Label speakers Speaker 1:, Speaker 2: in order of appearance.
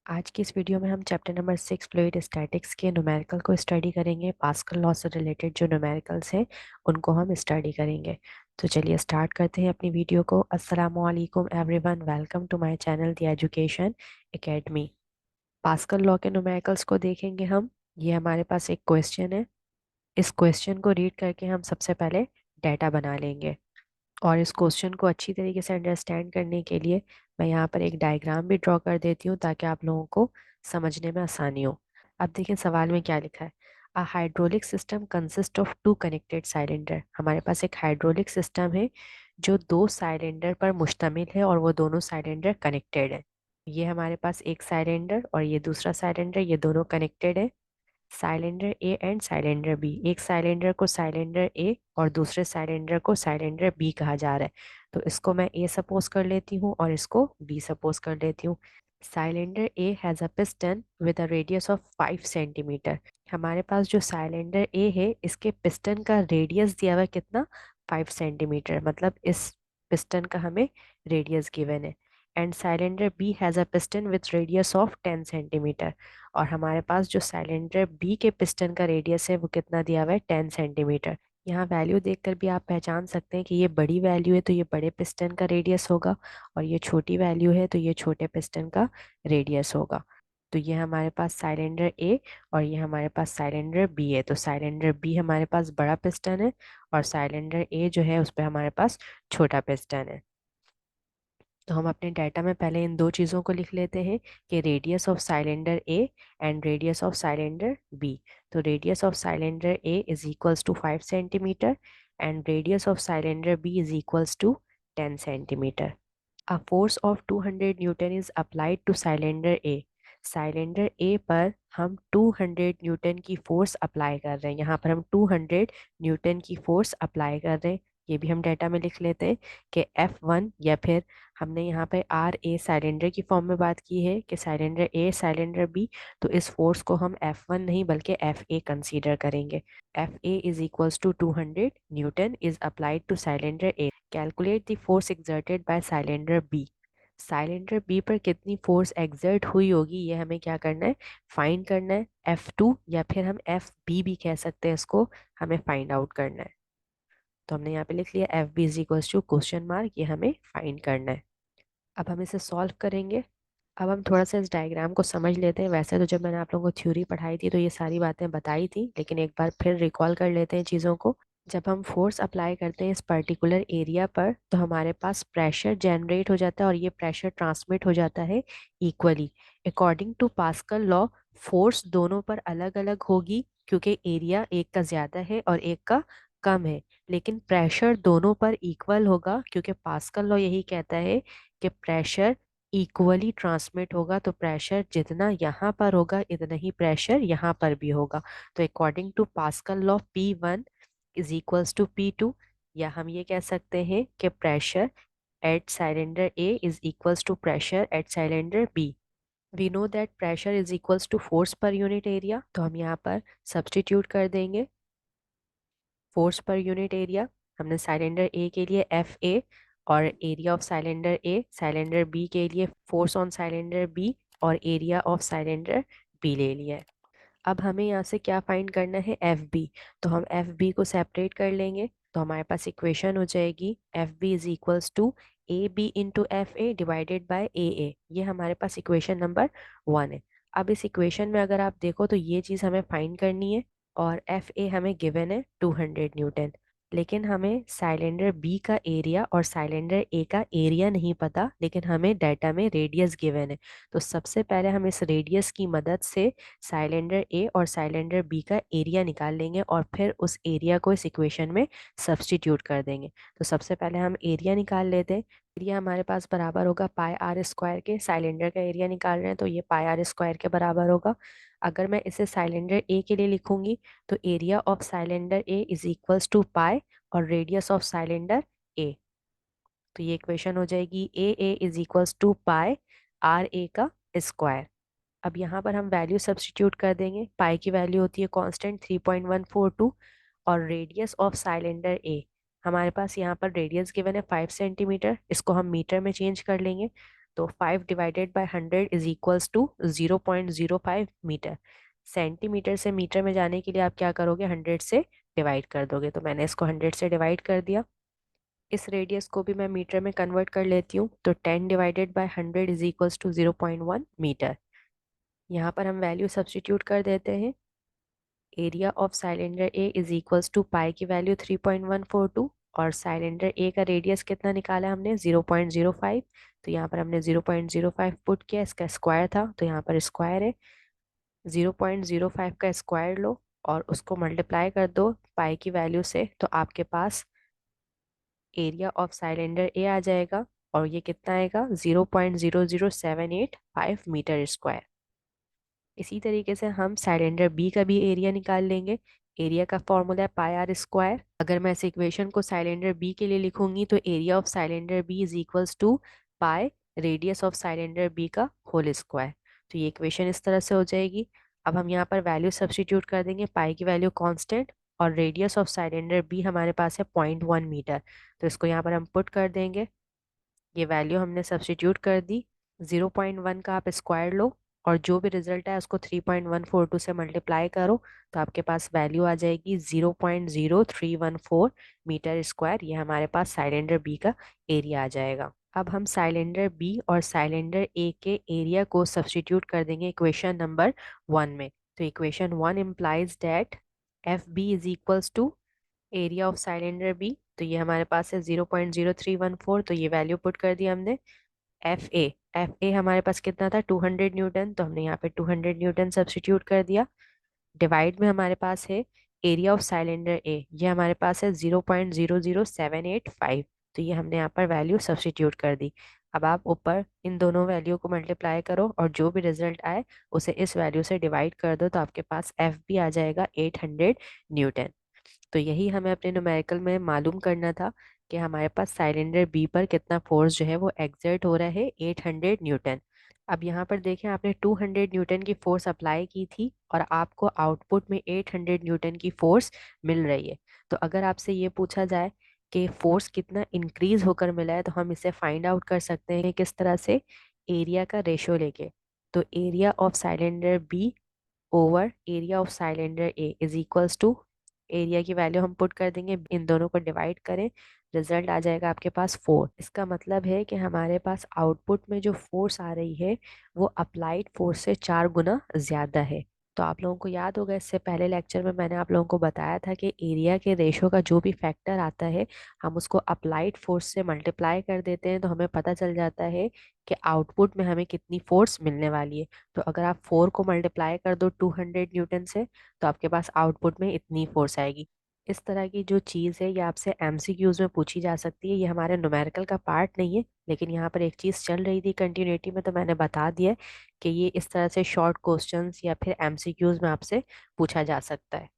Speaker 1: आज की इस वीडियो में हम चैप्टर नंबर 6 फ्लूइड स्टैटिक्स के न्यूमेरिकल को स्टडी करेंगे। पास्कल लॉ से रिलेटेड जो न्यूमेरिकल्स हैं उनको हम स्टडी करेंगे। तो चलिए स्टार्ट करते हैं अपनी वीडियो को। अस्सलामु अलैकुम everyone, welcome to my channel the education academy. Pascal law के न्यूमेरिकल्स को देखेंगे हम। ये हमारे पास एक क्वेश्चन है। इस क्वेश्चन को रीड करके हम सबसे पहले डाटा बना लेंगे और इस क्वेश्चन को अच्छी तरीके से अंडरस्टैंड करने के लिए मैं यहाँ पर एक डायग्राम भी ड्रॉ कर देती हूँ ताकि आप लोगों को समझने में आसानी हो। अब देखिए सवाल में क्या लिखा है। A hydraulic system consist of two connected cylinder. हमारे पास एक हाइड्रोलिक सिस्टम है जो दो साइलेंडर पर मुश्तमिल है और वो दोनों साइलेंडर कनेक्टेड है। ये हमारे पास एक साइलेंडर और ये दूसरा साइलेंडर, ये दोनों कनेक्टेड है। Cylinder A and cylinder B, एक साइलेंडर को साइलेंडर ए और दूसरे साइलेंडर को साइलेंडर बी कहा जा रहा है। तो इसको मैं ए सपोज कर लेती हूँ और इसको बी सपोज कर लेती हूँ। Cylinder A has a piston with a radius of 5 centimetre. हमारे पास जो साइलेंडर ए है इसके पिस्टन का रेडियस दिया हुआ है कितना, 5 सेंटीमीटर, मतलब इस पिस्टन का हमें रेडियस गिवन है। And cylinder B has a piston with radius of 10 centimetre. और हमारे पास जो सिलेंडर बी के पिस्टन का रेडियस है वो कितना दिया हुआ है, 10 सेंटीमीटर। यहाँ वैल्यू देखकर भी आप पहचान सकते हैं कि ये बड़ी वैल्यू है तो ये बड़े पिस्टन का रेडियस होगा और ये छोटी वैल्यू है तो ये छोटे पिस्टन का रेडियस होगा। तो ये हमारे पास साइलेंडर ए और ये हमारे पास साइलेंडर बी है। तो साइलेंडर बी हमारे पास बड़ा पिस्टन है और साइलेंडर ए जो है उस पर हमारे पास छोटा पिस्टन है। तो हम अपने डाटा में पहले इन दो चीज़ों को लिख लेते हैं कि radius of cylinder A and radius of cylinder B. तो radius of cylinder A is equals to 5 centimetre and radius of cylinder B is equals to 10 centimetre. A force of 200 newton is applied to cylinder A. Cylinder A पर हम 200 Newton की force apply कर रहे हैं। यहाँ पर हम 200 Newton की फोर्स अप्लाई कर रहे हैं। ये भी हम डाटा में लिख लेते हैं कि F1, या फिर हमने यहाँ पे आर ए साइलेंडर की फॉर्म में बात की है कि साइलेंडर ए साइलेंडर बी, तो इस फोर्स को हम F1 नहीं बल्कि एफ ए कंसीडर करेंगे। F A is equals to 200 newton is applied to cylinder A. Calculate the force exerted by cylinder B. Cylinder B पर कितनी फोर्स एक्सर्ट हुई होगी ये हमें क्या करना है, फाइंड करना है। F2 या फिर हम एफ बी भी कह सकते हैं इसको, हमें फाइंड आउट करना है। तो हमने यहाँ पे लिख लिया F B is equals to question mark, ये हमें फाइंड करना है। अब हम इसे सॉल्व करेंगे। अब हम थोड़ा सा इस डायग्राम को समझ लेते हैं। वैसे तो जब मैंने आप लोगों को थ्योरी पढ़ाई थी तो ये सारी बातें बताई थी, लेकिन एक बार फिर रिकॉल कर लेते हैं चीज़ों को। जब हम फोर्स अप्लाई करते हैं इस पर्टिकुलर एरिया पर तो हमारे पास प्रेशर जनरेट हो जाता है और ये प्रेशर ट्रांसमिट हो जाता है equally. According to Pascal law force दोनों पर अलग अलग होगी क्योंकि एरिया एक का ज़्यादा है और एक का कम है, लेकिन प्रेशर दोनों पर इक्वल होगा क्योंकि पास्कल लॉ यही कहता है कि प्रेशर इक्वली ट्रांसमिट होगा। तो प्रेशर जितना यहाँ पर होगा इतना ही प्रेशर यहाँ पर भी होगा। तो according to Pascal law P1 is equals to P2, या हम ये कह सकते हैं कि pressure at cylinder A is equals to pressure at cylinder B. We know that pressure is equals to force per unit area, तो हम यहाँ पर सब्स्टिट्यूट कर देंगे फोर्स पर यूनिट एरिया। हमने सिलेंडर ए के लिए एफ ए और area of cylinder A, cylinder B के लिए फोर्स ऑन सिलेंडर बी और एरिया ऑफ सिलेंडर बी ले लिया है। अब हमें यहाँ से क्या फाइंड करना है, एफ बी। तो हम एफ बी को सेपरेट कर लेंगे तो हमारे पास इक्वेशन हो जाएगी F B is equals to A B into F A divided by A. ये हमारे पास इक्वेशन नंबर 1 है। अब इस इक्वेशन में अगर आप देखो तो ये चीज़ हमें फाइंड करनी है और एफ ए हमें गिवन है 200 न्यूटन, लेकिन हमें साइलेंडर बी का एरिया और साइलेंडर ए का एरिया नहीं पता, लेकिन हमें डाटा में रेडियस गिवन है। तो सबसे पहले हम इस रेडियस की मदद से साइलेंडर ए और साइलेंडर बी का एरिया निकाल लेंगे और फिर उस एरिया को इस इक्वेशन में सब्स्टिट्यूट कर देंगे। तो सबसे पहले हम एरिया निकाल लेते हैं। एरिया हमारे पास बराबर होगा पाई आर स्क्वायर के। साइलेंडर का एरिया निकाल रहे हैं तो ये पाई आर स्क्वायर के बराबर होगा। अगर मैं इसे साइलेंडर ए के लिए लिखूंगी तो area of cylinder A is equals to pi और रेडियस ऑफ साइलेंडर ए। तो ये इक्वेशन हो जाएगी A is equals to pi r A का स्क्वायर। अब यहाँ पर हम वैल्यू सब्स्टिट्यूट कर देंगे। पाई की वैल्यू होती है कांस्टेंट 3.142 और रेडियस ऑफ साइलेंडर ए, हमारे पास यहाँ पर रेडियस गिवन है 5 सेंटीमीटर, इसको हम मीटर में चेंज कर लेंगे। तो 5 divided by 100 is equals to 0.05 metre. Centimetre से मीटर में जाने के लिए आप क्या करोगे, 100 से डिवाइड कर दोगे। तो मैंने इसको 100 से डिवाइड कर दिया। इस रेडियस को भी मैं मीटर में कन्वर्ट कर लेती हूँ, तो 10 divided by 100 is equals to 0.1 metre. यहाँ पर हम वैल्यू सब्स्टिट्यूट कर देते हैं। Area of cylinder A is equals to pi की वैल्यू 3.142, और साइलेंडर ए का रेडियस कितना निकाला है हमने, 0.05। तो यहाँ पर हमने 0.05 पुट किया, इसका स्क्वायर था तो यहाँ पर स्क्वायर है। 0.05 का स्क्वायर लो और उसको मल्टीप्लाई कर दो पाई की वैल्यू से, तो आपके पास एरिया ऑफ साइलेंडर ए आ जाएगा, और ये कितना आएगा, 0.00785 मीटर स्क्वायर। इसी तरीके से हम साइलेंडर बी का भी एरिया निकाल लेंगे। एरिया का फॉर्मूला है पाई आर स्क्वायर। अगर मैं इस इक्वेशन को साइलेंडर बी के लिए लिखूंगी तो area of cylinder B is equals to pi radius of cylinder B का होल स्क्वायर। तो ये इक्वेशन इस तरह से हो जाएगी। अब हम यहाँ पर वैल्यू सब्स्टिट्यूट कर देंगे, पाई की वैल्यू कांस्टेंट और रेडियस ऑफ साइलेंडर बी हमारे पास है 0.1 मीटर। तो इसको यहाँ पर हम पुट कर देंगे। ये वैल्यू हमने सब्स्टिट्यूट कर दी। 0.1 का आप स्क्वायर लो और जो भी रिजल्ट है उसको 3.142 से मल्टीप्लाई करो, तो आपके पास वैल्यू आ जाएगी 0.0314 मीटर स्क्वायर। ये हमारे पास साइलेंडर बी का एरिया आ जाएगा। अब हम साइलेंडर बी और साइलेंडर ए के एरिया को सब्स्टिट्यूट कर देंगे इक्वेशन नंबर 1 में। तो equation 1 implies that F B is equals to area of cylinder B. तो ये हमारे पास है 0.0314, तो ये वैल्यू पुट कर दिया हमने। एफ ए हमारे पास कितना था, 200 न्यूटन, तो हमने यहाँ पे 200 न्यूटन सब्स्टिट्यूट कर दिया। डिवाइड में हमारे पास है एरिया ऑफ सिलेंडर ए, ये हमारे पास है 0.00785। तो ये हमने यहाँ पर वैल्यू सब्स्टिट्यूट कर दी। अब आप ऊपर इन दोनों वैल्यू को मल्टीप्लाई करो और जो भी रिजल्ट आए उसे इस वैल्यू से डिवाइड कर दो, तो आपके पास एफ बी आ जाएगा 800 न्यूटन। तो यही हमें अपने न्यूमेरिकल में मालूम करना था कि हमारे पास साइलेंडर बी पर कितना फोर्स जो है वो एग्जर्ट हो रहा है, 800 न्यूटन। अब यहाँ पर देखें, आपने 200 न्यूटन की फोर्स अप्लाई की थी और आपको आउटपुट में 800 न्यूटन की फोर्स मिल रही है। तो अगर आपसे ये पूछा जाए कि फोर्स कितना इंक्रीज होकर मिला है, तो हम इसे फाइंड आउट कर सकते हैं किस तरह से, एरिया का रेशो लेके। तो area of cylinder B over area of cylinder A is equals to, area की वैल्यू हम पुट कर देंगे, इन दोनों को डिवाइड करें, रिजल्ट आ जाएगा आपके पास 4। इसका मतलब है कि हमारे पास आउटपुट में जो फोर्स आ रही है वो अप्लाइड फोर्स से 4 गुना ज्यादा है। तो आप लोगों को याद होगा, इससे पहले लेक्चर में मैंने आप लोगों को बताया था कि एरिया के रेशो का जो भी फैक्टर आता है हम उसको अप्लाइड फोर्स से मल्टीप्लाई कर देते हैं, तो हमें पता चल जाता है कि आउटपुट में हमें कितनी फोर्स मिलने वाली है। तो अगर आप 4 को मल्टीप्लाई कर दो 200 न्यूटन से, तो आपके पास आउटपुट में इतनी फोर्स आएगी। इस तरह की जो चीज़ है ये आपसे एमसीक्यूज में पूछी जा सकती है। ये हमारे न्यूमेरिकल का पार्ट नहीं है, लेकिन यहाँ पर एक चीज़ चल रही थी कंटिन्यूटी में, तो मैंने बता दिया कि ये इस तरह से शॉर्ट क्वेश्चंस या फिर एमसीक्यूज में आपसे पूछा जा सकता है।